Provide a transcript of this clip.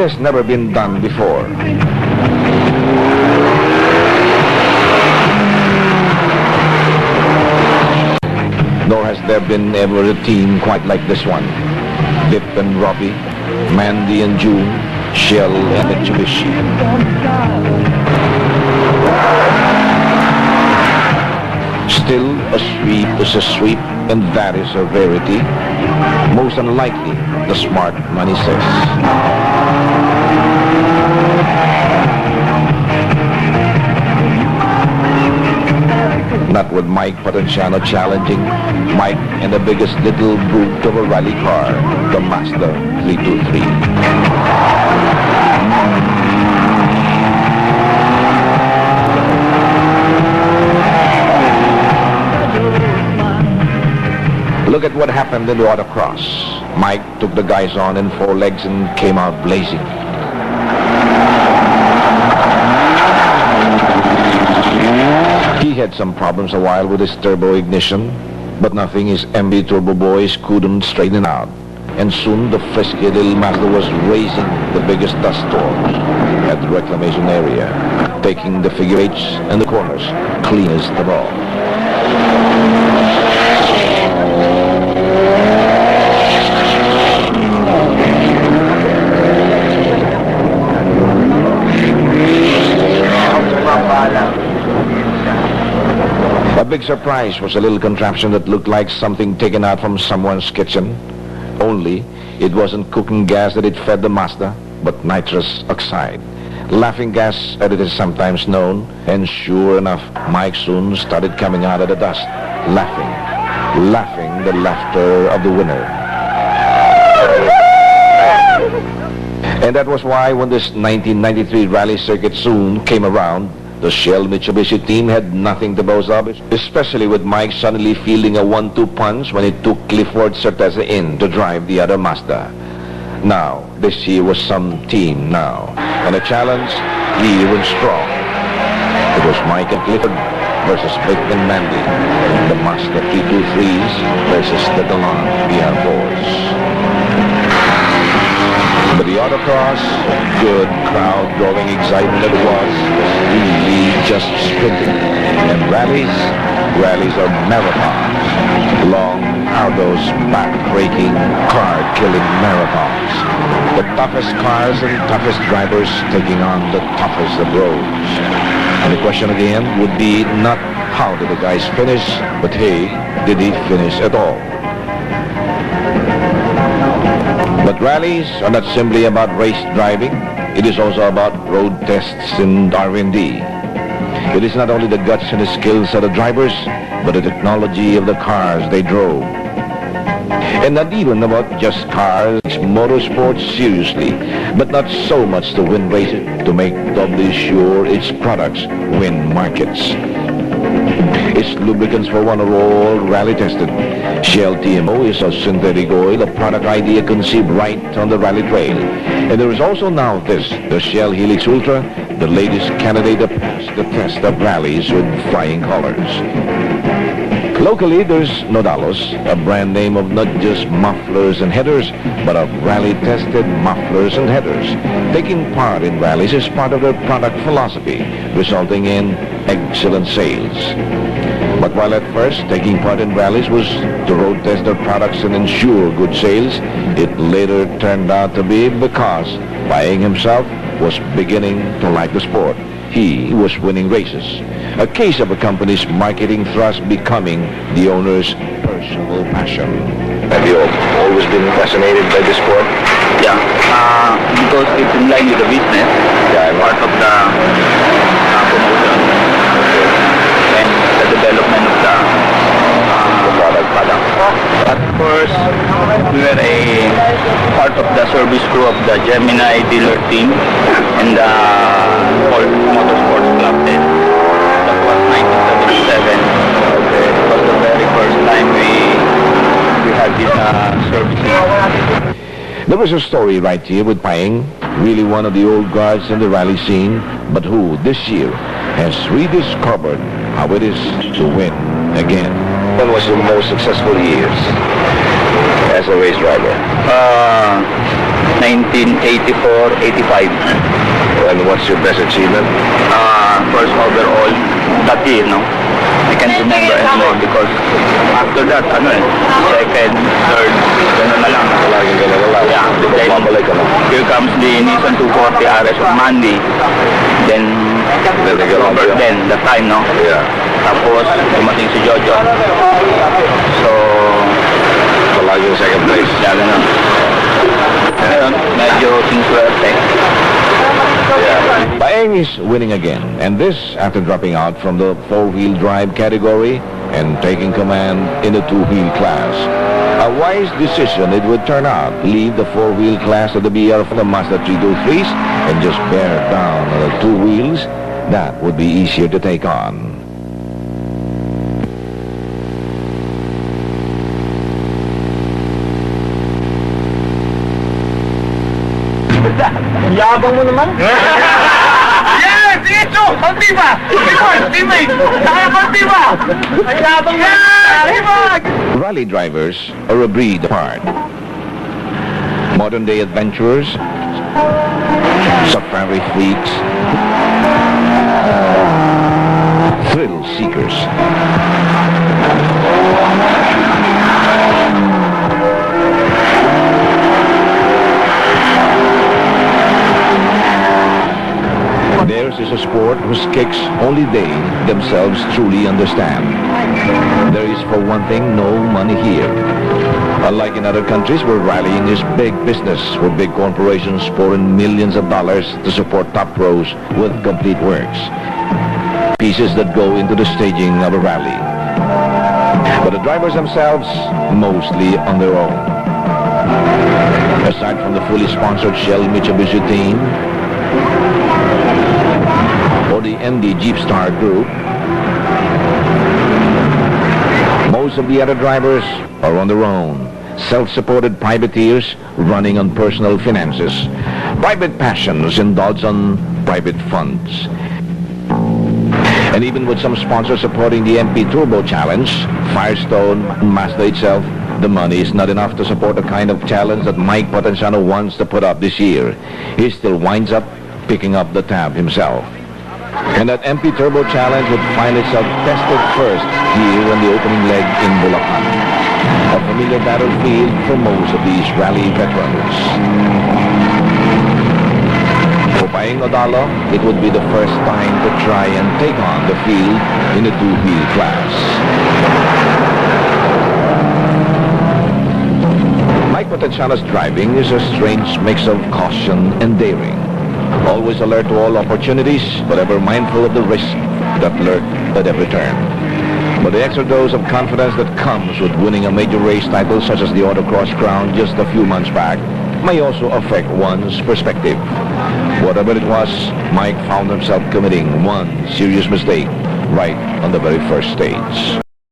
has never been done before. Nor has there been ever a team quite like this one. Dip and Robbie, Mandy and June, Shell and Mitsubishi. Still, a sweep is a sweep, and that is a rarity. Most unlikely, the smart money says. Not with Mike Potenciano challenging Mike in the biggest little brute of a rally car, the Mazda 323. Look at what happened in the autocross. Mike took the guys on in 4 legs and came out blazing. He had some problems a while with his turbo ignition, but nothing his MB Turbo Boys couldn't straighten out. And soon the frisky little Mazda was raising the biggest dust storms at the reclamation area, taking the figure eights and the corners cleanest of all. A big surprise was a little contraption that looked like something taken out from someone's kitchen. Only, it wasn't cooking gas that it fed the Mazda, but nitrous oxide. Laughing gas, as it is sometimes known. And sure enough, Mike soon started coming out of the dust, laughing the laughter of the winner. And that was why when this 1993 rally circuit soon came around, the Shell Mitsubishi team had nothing to boast of, especially with Mike suddenly fielding a 1-2 punch when it took Clifford Certeza in to drive the other Mazda. Now, this year was some team now, and a challenge even strong. It was Mike and Clifford versus Vic and Mandy, the Mazda 323s versus the DeLon BR4s. But the autocross, good crowd-drawing excitement it was really just sprinting. And rallies are marathons. Long, arduous, back-breaking, car-killing marathons. The toughest cars and toughest drivers taking on the toughest of roads. And the question again would be not how did the guys finish, but hey, did he finish at all? But rallies are not simply about race driving. It is also about road tests and R&D. It is not only the guts and the skills of the drivers, but the technology of the cars they drove. And not even about just cars, motorsports seriously, but not so much to win races, to make doubly sure its products win markets. Its lubricants for one are all rally tested. Shell TMO is a synthetic oil, a product idea conceived right on the rally trail. And there is also now this, the Shell Helix Ultra, the latest candidate to pass the test of rallies with flying colors. Locally, there's Nodalos, a brand name of not just mufflers and headers, but of rally-tested mufflers and headers. Taking part in rallies is part of their product philosophy, resulting in excellent sales. But while at first taking part in rallies was to road test their products and ensure good sales, it later turned out to be because Paeng himself was beginning to like the sport. He was winning races. A case of a company's marketing thrust becoming the owner's personal passion. Have you always been fascinated by the sport? Yeah, because it's in line with the business. Yeah, part of the promotion and the development of the product. At first, we were a part of the service crew of the Gemini dealer team and the Motorsports Club then. That was 1977. It was the very first time we had this service. There was a story right here with Paeng, really one of the old guards in the rally scene, but who this year has rediscovered how it is to win again. What was your most successful years as a race driver? 1984-85. And what's your best achievement? First overall that year, no? I can't remember anymore because after that, second, third, gano'n na lang. Laging ganun na lang. Yeah, then Babalik ka na. here comes the Nissan 240 RS of Mandy. Then Robert then, that time, no? Yeah. Tapos, dumating si Jojo. So, Laging second place. yeah, gano'n. Ngayon, medyo sinswerte. Baeng is winning again, and this after dropping out from the four-wheel drive category and taking command in the two-wheel class. A wise decision it would turn out. Leave the four-wheel class of the BR for the Mazda 323s and just bear down on the two wheels. That would be easier to take on. Yabang mo naman. Yes! Ito! Pagdiba! Teammate! Pagdiba! Ang yabang mo! Rally drivers are a breed apart. Modern-day adventurers, safari freaks, thrill seekers. Theirs is a sport whose kicks only they themselves truly understand. There is, for one thing, no money here. Unlike in other countries where rallying is big business, where big corporations pour in millions of dollars to support top pros with complete works. Pieces that go into the staging of a rally. But the drivers themselves, mostly on their own. Aside from the fully sponsored Shell Mitsubishi team, or the MD Jeep Star Group, most of the other drivers are on their own, self-supported privateers running on personal finances, private passions indulged on private funds. And even with some sponsors supporting the MP Turbo Challenge, Firestone, and Mazda itself, the money is not enough to support the kind of challenge that Mike Potenciano wants to put up this year. He still winds up picking up the tab himself. And that MP Turbo Challenge would find itself tested first here on the opening leg in Bulacan, a familiar battlefield for most of these rally veterans. For Paeng Odalo, it would be the first time to try and take on the field in the two-wheel class. Mike Potenciano's driving is a strange mix of caution and daring. Always alert to all opportunities, but ever mindful of the risk that lurk at every turn. But the extra dose of confidence that comes with winning a major race title such as the autocross crown just a few months back may also affect one's perspective. Whatever it was, Mike found himself committing one serious mistake right on the very first stage.